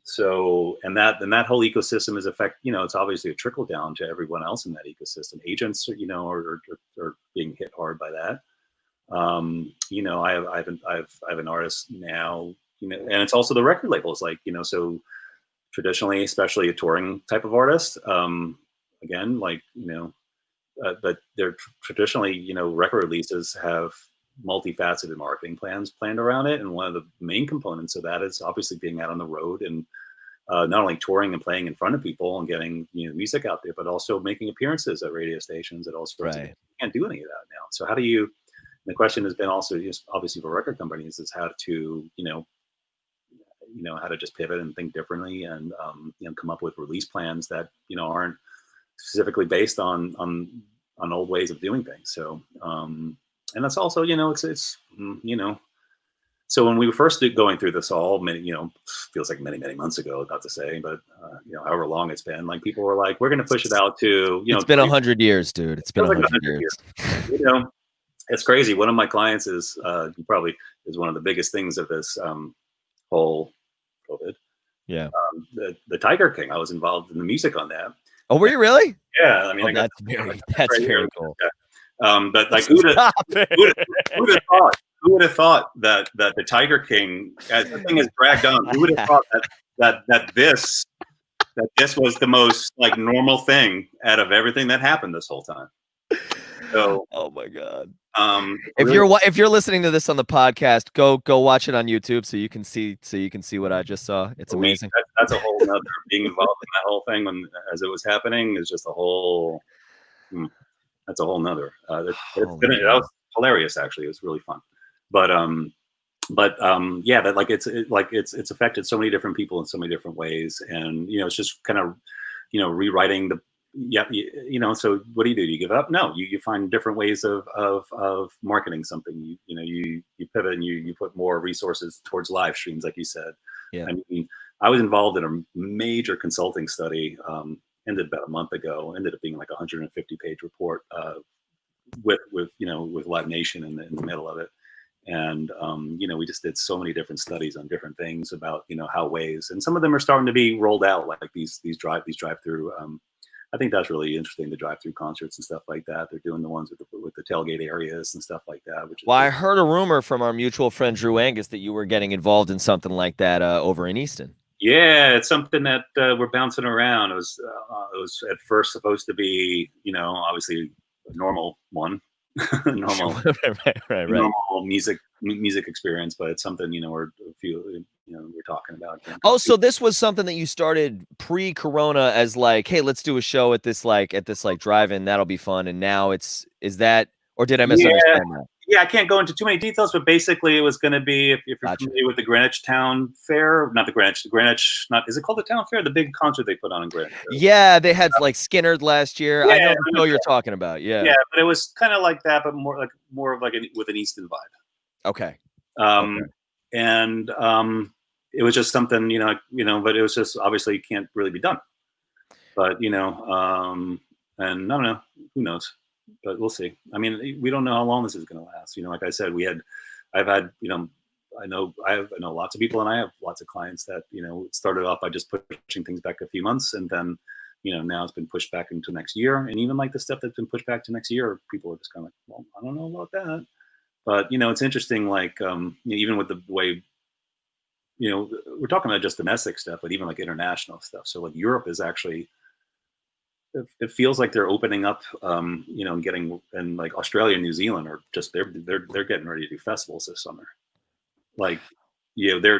So, and that whole ecosystem is it's obviously a trickle down to everyone else in that ecosystem. Agents, are being hit hard by that. I have an artist now, and it's also the record labels, like, so traditionally, especially a touring type of artist, again, like, but they're traditionally, record releases have multifaceted marketing plans planned around it. And one of the main components of that is obviously being out on the road, and not only touring and playing in front of people and getting music out there, but also making appearances at radio stations and all sorts of Right. things. You can't do any of that now. So how do you? The question has been also, just obviously for record companies, is how to how to just pivot and think differently, and come up with release plans that aren't specifically based on old ways of doing things. So and that's also it's so when we were first going through this all feels like many months ago, not to say, but however long it's been, like people were like, we're going to push it out to it's been 100 years, dude. It's been 100 years. It's crazy. One of my clients is probably is one of the biggest things of this whole COVID. Yeah. The Tiger King. I was involved in the music on that. Oh, were you really? Yeah. I mean, that's very cool. But like, who'd have thought? Who would have thought that the Tiger King, as the thing is dragged on, who would have thought that this was the most like normal thing out of everything that happened this whole time? So, oh my God. If you're listening to this on the podcast, go watch it on YouTube so you can see what I just saw. It's amazing. That's a whole nother being involved in that whole thing as it was happening is just a whole. That's a whole nother. That was hilarious. Actually, it was really fun. But yeah, that like it's affected so many different people in so many different ways, and it's just kind of rewriting the. So what do? You give up? No, you find different ways of marketing something. You pivot and you put more resources towards live streams, like you said. Yeah. I mean, I was involved in a major consulting study. Ended about a month ago. Ended up being like a 150-page report with Live Nation in the middle of it. And we just did so many different studies on different things about how ways, and some of them are starting to be rolled out, like these drive-through. I think that's really interesting, the drive-through concerts and stuff like that. They're doing the ones with the tailgate areas and stuff like that. Which is I heard a rumor from our mutual friend Drew Angus that you were getting involved in something like that over in Easton. Yeah, it's something that we're bouncing around. It was at first supposed to be, obviously a normal one, right. Normal music experience, but it's something we're talking about. Oh, so this was something that you started pre-corona as like, hey, let's do a show at this drive-in, that'll be fun. And now is that, or did I misunderstand that? Yeah, I can't go into too many details, but basically it was going to be, if you're familiar with the Greenwich Town Fair, not the Greenwich, is it called the Town Fair? The big concert they put on in Greenwich. Yeah, they had like Skinner last year. Yeah, I know the show you're talking about. Yeah. Yeah, but it was kind of like that, but more of like with an Easton vibe. Okay. And it was just something, but it was just obviously can't really be done. But and I don't know, who knows. But we'll see. I mean, we don't know how long this is going to last. Like I said, I know lots of people, and I have lots of clients that, it started off by just pushing things back a few months, and then, now it's been pushed back into next year. And even like the stuff that's been pushed back to next year, people are just kind of like, well, I don't know about that. But, it's interesting, like, even with the way, we're talking about just domestic stuff, but even like international stuff. So like Europe is actually, it feels like they're opening up, and like Australia and New Zealand are just they're getting ready to do festivals this summer. Like, they're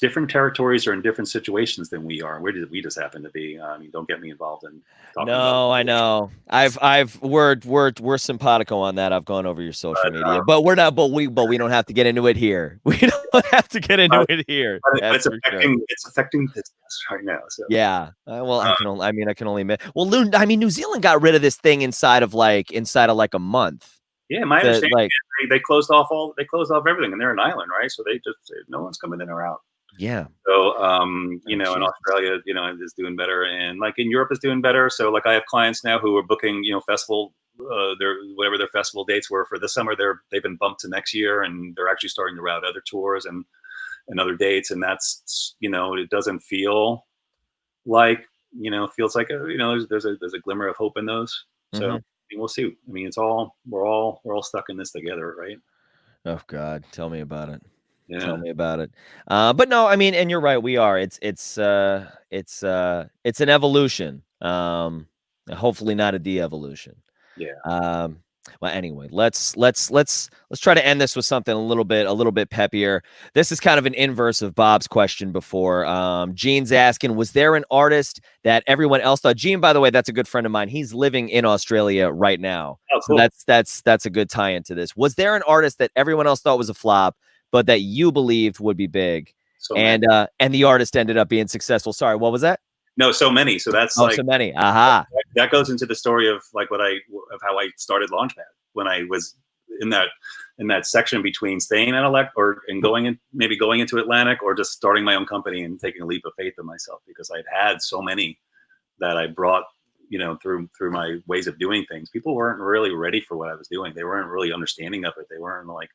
different territories are in different situations than we are. We just happen to be. I mean, don't get me involved in. I know. We're simpatico on that. I've gone over your social media, but we're not. But we don't have to get into it here. We don't have to get into it here. But it's affecting business right now. So yeah. I can only admit. Well, New Zealand got rid of this thing inside of like a month. Yeah, my understanding is they closed off everything, and they're an island, right? So they just no one's coming in or out. Yeah. So in Australia, is doing better, and like in Europe is doing better. So like I have clients now who are booking, festival, whatever their festival dates were for this summer, they've been bumped to next year, and they're actually starting to route other tours and other dates, and that's it doesn't feel like feels like there's a glimmer of hope in those. So. Mm-hmm. We'll see. I mean, we're all stuck in this together, right? Oh God, tell me about it. Yeah. Tell me about it. But no, I mean, and you're right. We are. It's an evolution. Hopefully not a de-evolution. Yeah. Well, anyway, let's try to end this with something a little bit peppier. This is kind of an inverse of Bob's question before. Gene's asking, was there an artist that everyone else thought? Gene, by the way, that's a good friend of mine. He's living in Australia right now. Oh, cool. So that's a good tie into this. Was there an artist that everyone else thought was a flop, but that you believed would be big? So many. And the artist ended up being successful. Sorry, what was that? No, so many. So that's Oh, like so many. Aha. that goes into the story of like of how I started Launchpad when I was in that section between staying at Elect and maybe going into Atlantic or just starting my own company and taking a leap of faith in myself, because I'd had so many that I brought, through my ways of doing things. People weren't really ready for what I was doing. They weren't really understanding of it. They weren't like,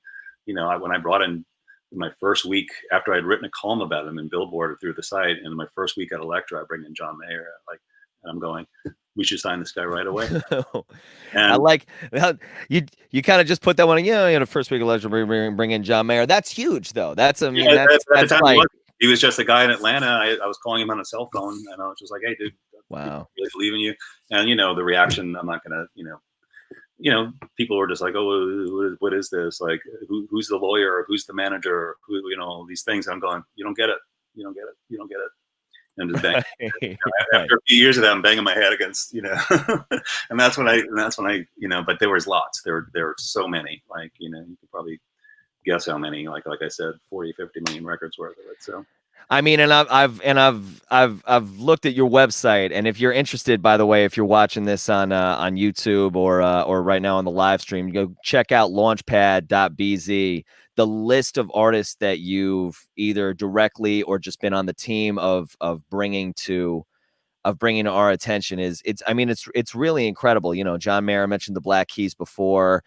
when I brought in my first week after I'd written a column about him in Billboard through the site, and my first week at Elektra, I bring in John Mayer, and I'm going, we should sign this guy right away. I And like you kind of just put that one in, first week of Legend, bring in John Mayer. That's huge though. That's, I mean, at the time like, he was just a guy in Atlanta. I was calling him on a cell phone, and I was just like, hey dude, wow, really believe in you. And the reaction, I'm not gonna, people were just like, oh, what is this? Like, who's the lawyer? Who's the manager? Who, these things. I'm going, you don't get it. You don't get it. You don't get it. And just bang. After a few years of that, I'm banging my head against, and that's when I, but there was lots. There were so many. Like, you could probably guess how many. Like I said, 40, 50 million records worth of it. So. I mean, and I've looked at your website, and if you're interested, by the way, if you're watching this on YouTube or right now on the live stream, go check out launchpad.bz. The list of artists that you've either directly or just been on the team of bringing to our attention it's really incredible. John Mayer mentioned the Black Keys before.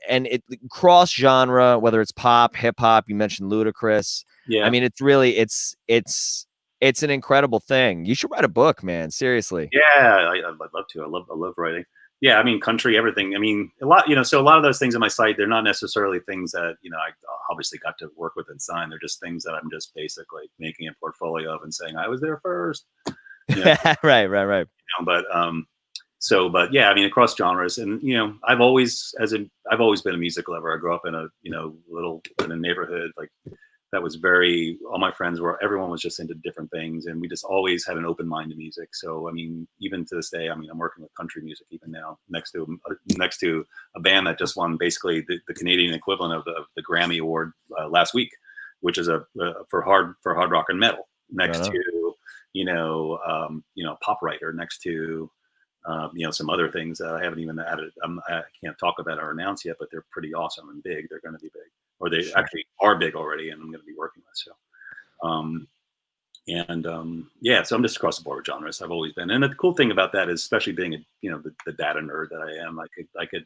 And it cross genre, whether it's pop, hip hop, you mentioned Ludacris. Yeah. I mean, it's really, it's an incredible thing. You should write a book, man. Seriously. Yeah, I'd love to. I love writing. Yeah, I mean, country, everything. I mean, a lot, so a lot of those things on my site, they're not necessarily things that, I obviously got to work with and sign. They're just things that I'm just basically making a portfolio of and saying, I was there first. Right. But yeah, I mean, across genres, and I've always been a music lover. I grew up in a in a neighborhood like that was all my friends everyone was just into different things, and we just always had an open mind to music. So I mean, even to this day, I mean, I'm working with country music even now, next to a band that just won basically the Canadian equivalent of the Grammy Award last week, which is for hard rock and metal, next to pop writer, next to some other things that I haven't even added. I can't talk about or announce yet, but they're pretty awesome and big. They're going to be big, or they actually are big already, and I'm going to be working with. So, so I'm just across the board with genres. I've always been, and the cool thing about that is, especially being the data nerd that I am, I could,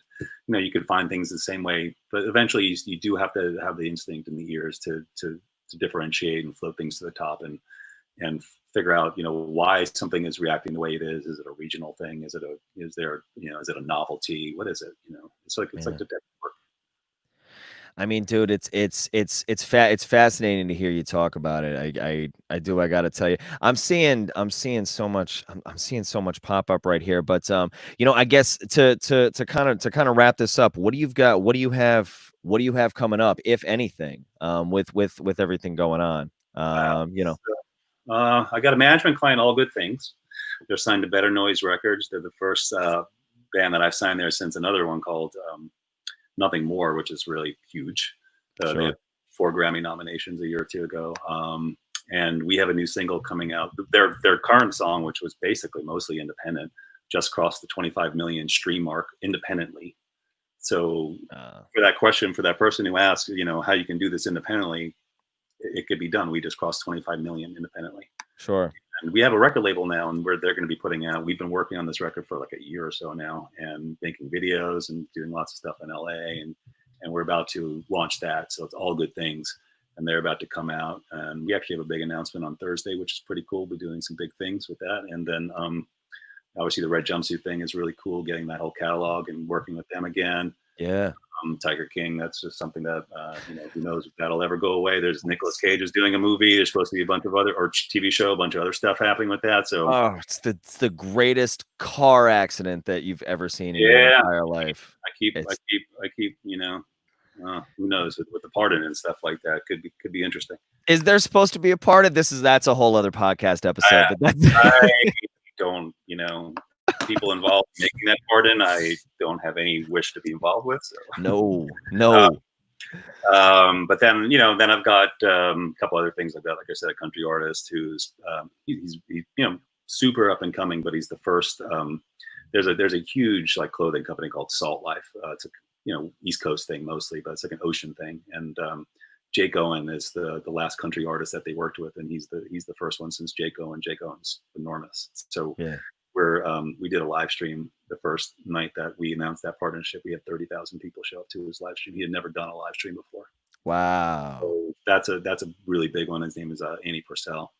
you could find things the same way, but eventually you do have to have the instinct and the ears to differentiate and float things to the top and figure out, why something is reacting the way it is. Is it a regional thing? Is it a novelty? What is it? It's like the different work. I mean, dude, it's fascinating to hear you talk about it. I got to tell you, I'm seeing so much pop up right here. But I guess to kind of wrap this up, what do you have coming up, if anything, with everything going on? I got a management client, All Good Things. They're signed to Better Noise Records. They're the first band that I've signed there since another one called Nothing More, which is really huge. Sure. They had 4 Grammy nominations a year or 2 ago. And we have a new single coming out. Their current song, which was basically mostly independent, just crossed the 25 million stream mark independently. So for that question, for that person who asked, how you can do this independently, it could be done. We just crossed 25 million independently. Sure. And we have a record label now, and they're going to be putting out. We've been working on this record for like a year or so now, and making videos and doing lots of stuff in LA, and we're about to launch that. So it's All Good Things, and they're about to come out. And we actually have a big announcement on Thursday, which is pretty cool. We're doing some big things with that, and then obviously the Red Jumpsuit thing is really cool. Getting that whole catalog and working with them again. Yeah. Tiger King, that's just something that who knows if that'll ever go away. There's Nicolas Cage is doing a movie. There's supposed to be a bunch of other TV show, a bunch of other stuff happening with that. So it's the greatest car accident that you've ever seen in your entire life. I keep who knows with the pardon and stuff like that could be interesting. Is there supposed to be a pardon? That's a whole other podcast episode. I don't, people involved in making that pardon, I don't have any wish to be involved with. So. No. But then, then I've got a couple other things. I've got, like I said, a country artist who's he's super up and coming, but he's the first. There's a huge like clothing company called Salt Life. It's a East Coast thing mostly, but it's like an ocean thing. And Jake Owen is the last country artist that they worked with, and he's the first one since Jake Owen. Jake Owen's enormous. So Yeah. we did a live stream the first night that we announced that partnership. We had 30,000 people show up to his live stream. He had never done a live stream before. Wow. So that's a really big one. His name is Annie Purcell.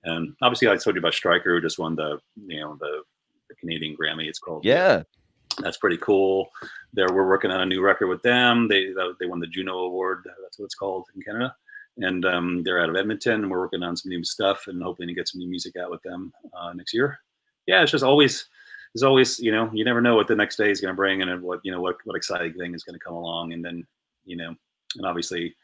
And obviously I told you about Stryker, who just won the Canadian Grammy. It's called. Yeah. That's pretty cool. We're working on a new record with them. They won the Juno Award. That's what it's called in Canada. And they're out of Edmonton, and we're working on some new stuff and hoping to get some new music out with them next year. Yeah, it's just always, there's always, you never know what the next day is going to bring, and what exciting thing is going to come along. And then, and obviously,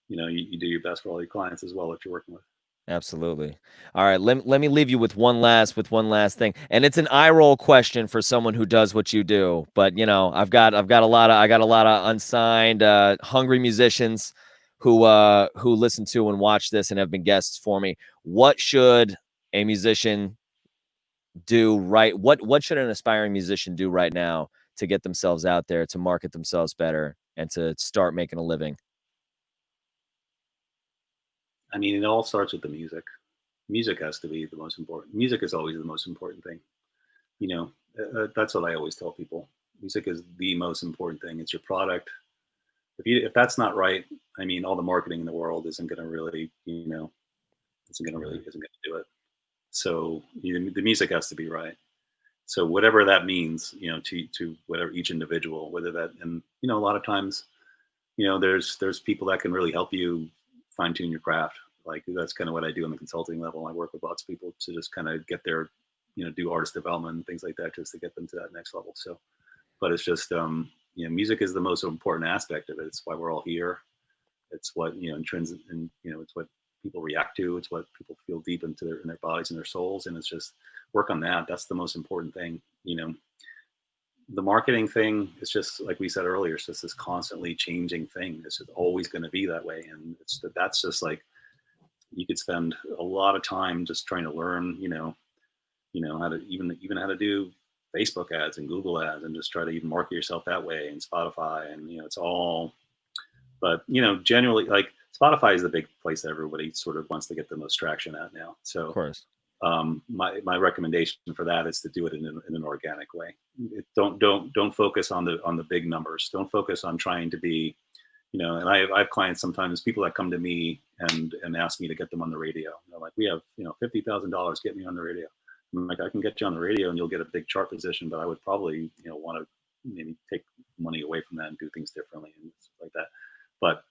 you do your best for all your clients as well that you're working with. Absolutely. All right. Let me leave you with one last thing. And it's an eye roll question for someone who does what you do. But I've got a lot of unsigned, hungry musicians who listen to and watch this and have been guests for me. What should a musician do right? What should an aspiring musician do right now to get themselves out there, to market themselves better, and to start making a living? I mean, it all starts with the music. Music has to be the most important. Music is always the most important thing. That's what I always tell people. Music is the most important thing. It's your product. If that's not right, I mean, all the marketing in the world isn't going to really, isn't going to do it. So the music has to be right. So whatever that means, to whatever each individual, whether that, and a lot of times, there's people that can really help you fine tune your craft. Like that's kind of what I do on the consulting level. I work with lots of people to just kind of get their, do artist development and things like that, just to get them to that next level. So, but it's just, music is the most important aspect of it. It's why we're all here. It's what, intrinsic, and, it's what people react to. It's what people feel deep into their bodies and their souls. And it's just work on that. That's the most important thing. The marketing thing is just, like we said earlier, it's just this constantly changing thing. It's just always going to be that way. And that's just like, you could spend a lot of time just trying to learn, how to even how to do Facebook ads and Google ads, and just try to even market yourself that way, and Spotify, and it's all. But generally, like Spotify is the big place that everybody sort of wants to get the most traction at now. So Of course. My recommendation for that is to do it in an organic way. Don't focus on the big numbers. Don't focus on trying to be, and I have clients sometimes, people that come to me and ask me to get them on the radio. They're like, we have $50,000, get me on the radio. I'm like, I can get you on the radio and you'll get a big chart position, but I would probably want to maybe take money away from that and do things differently and stuff like that. But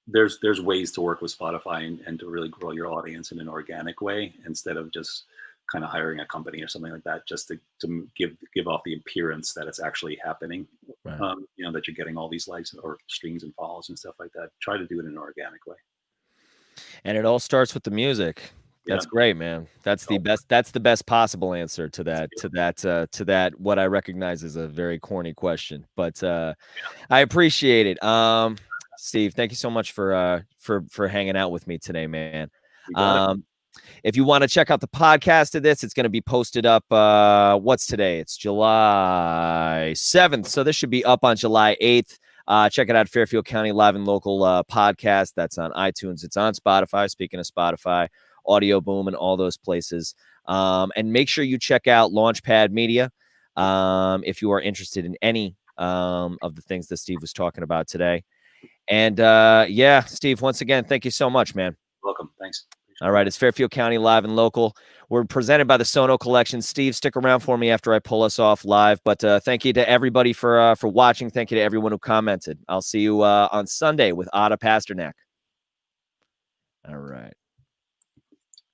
there's ways to work with Spotify and to really grow your audience in an organic way, instead of just kind of hiring a company or something like that, just to give off the appearance that it's actually happening. Right. That you're getting all these likes or streams and follows and stuff like that. Try to do it in an organic way. And it all starts with the music. That's great, man. That's the best. That's the best possible answer to that. What I recognize as a very corny question, but I appreciate it. Steve, thank you so much for hanging out with me today, man. If you want to check out the podcast of this, it's going to be posted up. What's today? It's July 7th. So this should be up on July 8th. Check it out, Fairfield County Live and Local podcast. That's on iTunes. It's on Spotify. Speaking of Spotify, Audio Boom, and all those places. And make sure you check out Launchpad Media if you are interested in any of the things that Steve was talking about today. And Steve, once again, thank you so much, man. Welcome. Thanks. All right, it's Fairfield County Live and Local. We're presented by the Sono Collection. Steve, stick around for me after I pull us off live. But thank you to everybody for watching. Thank you to everyone who commented. I'll see you on Sunday with Ada Pasternak. All right.